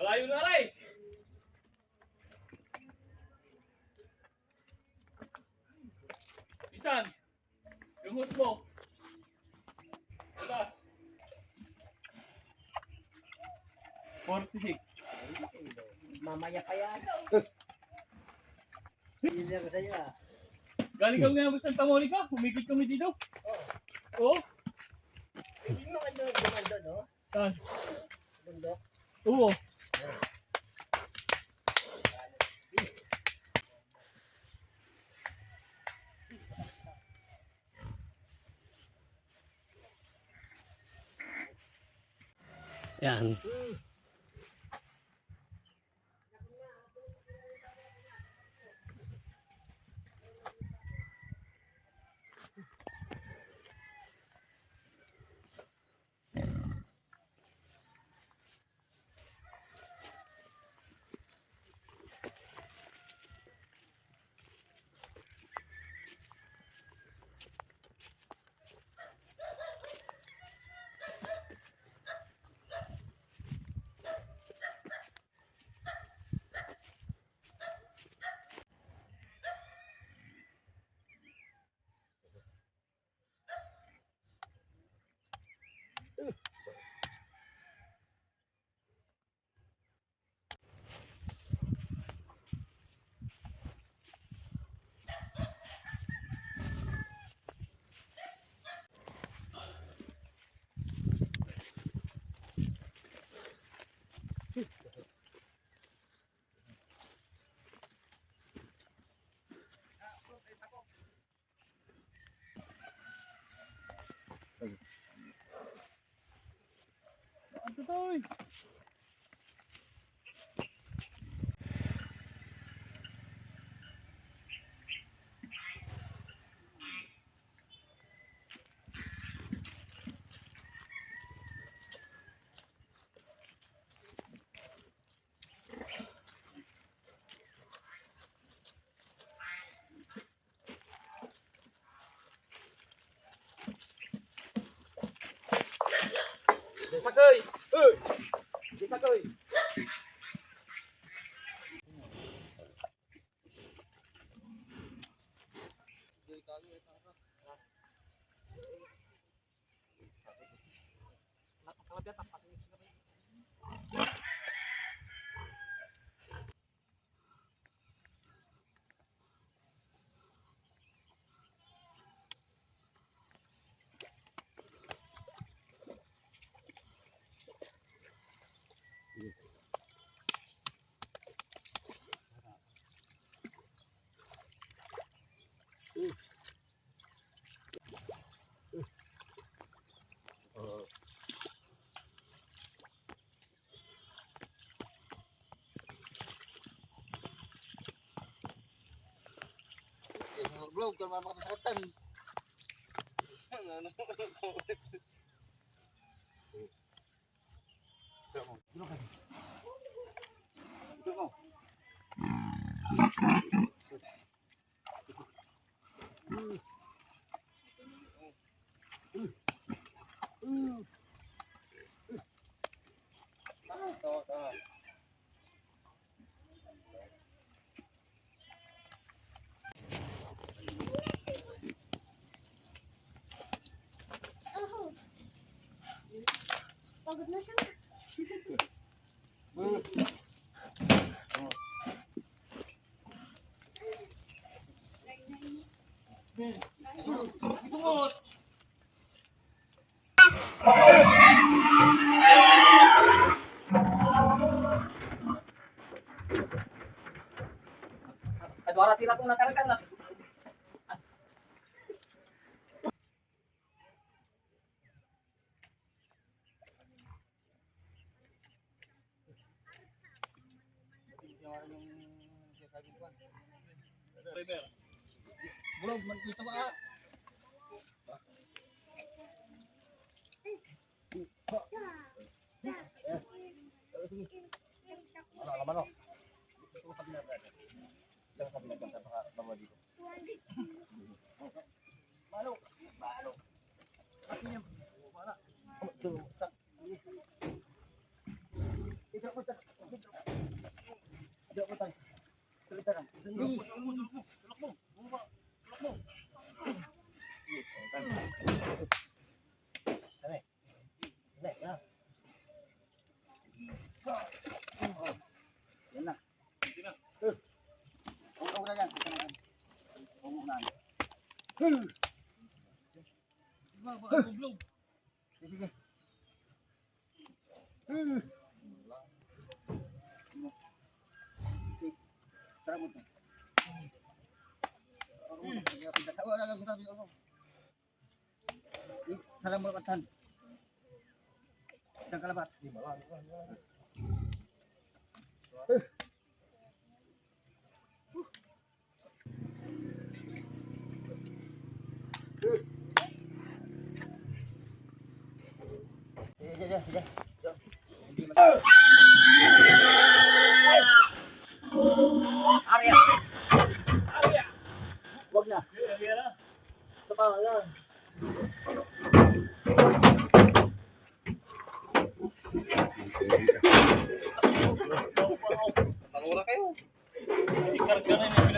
Malayo na rin. Isan. Yung host mo. Alas. 46. Mamaya pa yan. Hindi ako sa'yo ah. Galing kami nga sa Santa Monica. Humigit kami dito. Oo. Hindi mo ano gumando, no? Saan? Bundok. Oo. Yan. Ano to? Sakoy! Sakoy! Vlog kan mama kesehatan. Pagod na siya. Isungot. Adwara tira kong nakarkan na. Bulog man dito ba? Ano naman oh? Ito sabi na ba? Ito sabi na ba baka dito. Malo, malo. Ati niya. Wala. Ito sa. Ito ko sa. Baka bublog. Sige. Tara mo to. Salam mo katan. Ang kalabat. Sige. Arya. Wag na. Ito pa, yan. Ikarga na yung